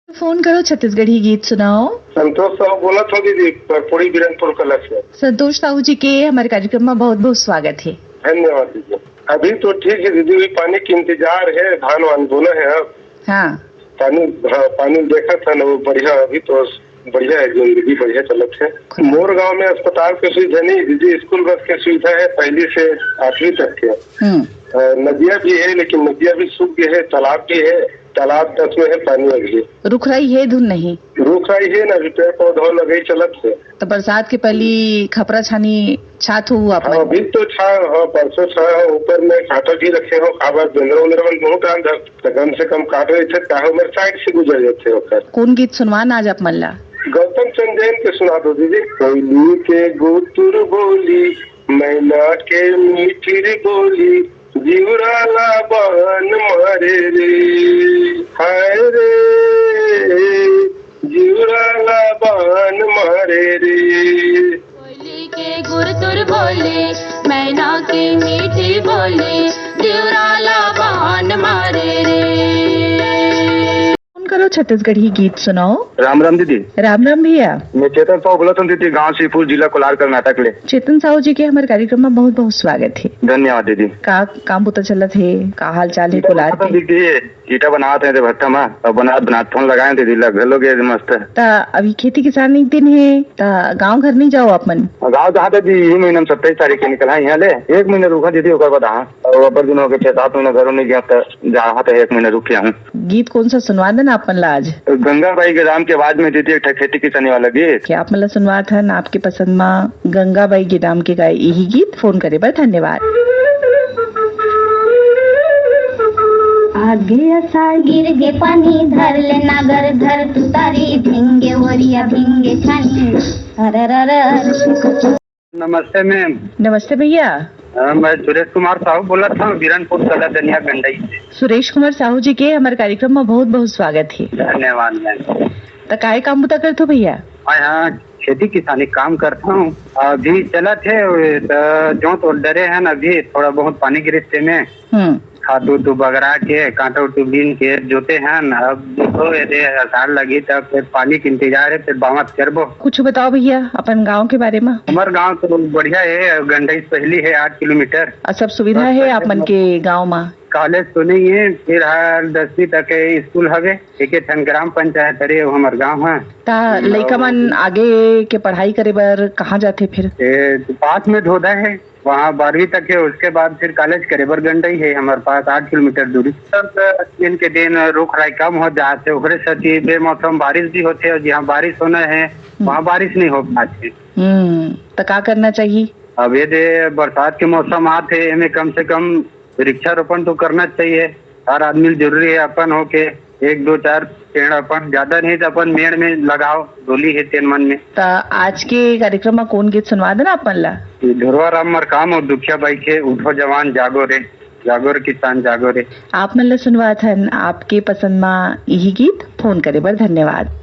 Phone करो, छत्तीसगढ़ी गीत सुनाओ। संतोष साहू बोला था दीदी, परपुड़ी बीरनपुर कला से। संतोष साहू जी के हमारे कार्यक्रम में बहुत बहुत स्वागत है। धन्यवाद दीदी। अभी तो ठीक है दीदी, पानी की इंतजार है, धान वान बोना है अब। हाँ, पानी देखा था ना, वो बढ़िया, अभी तो बढ़िया है, जिंदगी बढ़िया चलत है। मोर गांव में अस्पताल की सुविधा नहीं दीदी, स्कूल बस की सुविधा है पहली से 8वीं तक के। नदियाँ भी है, लेकिन नदियाँ भी सूख गई है, तालाब भी है, तालाब तक में है पानी अभी। रुखराई है धुन नहीं, रुखराई है ना, अभी पेड़ पौधा लगे चलत है। तो बरसात के पहली खपरा छानी छात हो आप। हाँ, अभी तो छा, हाँ परसों छा, ऊपर में काटा भी रखे हो, खाबर बेंद्र बहुत आंधा, तो कम से कम काट रहे थे, काहो मेरे साइड से गुजर जाते हो। कौन गीत सुनवान आज आप मल्ला? गौतम चंद जैन के सुना दो दीदी। कोयली के गुतुर बोली, मैना के मीठी बोली, जीवराला बन मारे रे, हाय रे जीवराला बन मारे रे। कोयली के गुरतुर बोले, मैना की मीठी बोली, जीवराला बन मारे रे। फोन करो, छत्तीसगढ़ी गीत सुनाओ। राम राम दीदी। राम राम भैया। मैं चेतन साहू बोला था दीदी, गाँव सीपुर, जिला कोलार, कर्नाटक ले। चेतन साहू जी के हमारे कार्यक्रम में बहुत बहुत स्वागत है। धन्यवाद दीदी। का काम बुता चलत है, का हाल चाल है कोलार के? दीदी ईटा बनाते हैं भट्टा में, और बनात फोन लगाए दीदी, लग लोगे मस्त। ता अभी खेती किसानी के दिन है, ता गांव घर नहीं जाओ अपन? गाँव जहाँ दीदी यही महीना में 27 तारीख के निकला है यहाँ ले। 1 महीना रुका दीदी, ओकर बाद हाँ, और अबर दिन हो गए 6-7 महीना घरों नहीं गया, जहाँ तो 1 महीना रुक गया हूँ। गीत कौन सा सुनवा देना आप मन आज? गंगा बाई के राम के आवाज में दीदी एक खेती किसानी वाला गीत। क्या आप मतलब सुनवा था ना, आपके पसंद में गंगाबाई के नाम के गाय यही गीत। फोन करे पर धन्यवाद। आगे असार गिर गे पानी, धर ले नागर धर तुतारी, भिंगे वरिया भिंगे छानी, नमस्ते मैम। नमस्ते भैया। मैं सुरेश कुमार साहू बोला था, बीरनपुर कला दनिया गंडई से। सुरेश कुमार साहू जी के हमारे कार्यक्रम में बहुत बहुत स्वागत है। धन्यवाद मैम। तो काय काम बुता करते हो भैया? यहाँ खेती किसानी काम करता हूँ, अभी चला थे जो तो डरे हैं ना, अभी थोड़ा बहुत पानी के रिश्ते में खाद उद बगरा के, कांटा उटू बीन के जोते हैं। अब देखो ये असार लगी तब फिर पानी के इंतजार है, फिर बावत करबो। कुछ बताओ भैया अपन गांव के बारे में। हमारे गांव तो बढ़िया है, गंडई पहली है 8 किलोमीटर। और सब सुविधा है अपन के गांव में? कॉलेज तो नहीं है, फिर हर 10वीं तक स्कूल हवे, एक ग्राम पंचायत है हमारे गाँव है। ता लइका मन आगे के पढ़ाई करे बर कहाँ जाते फिर? पास में धोधा है, वहाँ 12वीं तक है, उसके बाद फिर कॉलेज करे बर गंडई है हमारे पास 8 किलोमीटर दूरी। सब दिन के दिन रुख राई कम हो जाते, ओकरे साथी बेमौसम बारिश भी होते, और जहाँ बारिश होना है वहाँ बारिश नहीं हो पाती। तो क्या करना चाहिए? अब ये बरसात के मौसम आते, हमें कम से कम वृक्षारोपण तो करना चाहिए। हर आदमी जरूरी है अपन हो के 1-2-4 पेड़ अपन, ज्यादा नहीं तो अपन मेड़ में लगाओ, डोली है तेन मन में। तो आज के कार्यक्रम में कौन गीत सुनवा देना आप मन ला? धुरवा राम मर काम और दुखिया बाई के, उठो जवान जागो रे, जागो रे किसान जागो रे। आप मन ला सुनवा था आपके पसंद में यही गीत। फोन करे बर धन्यवाद।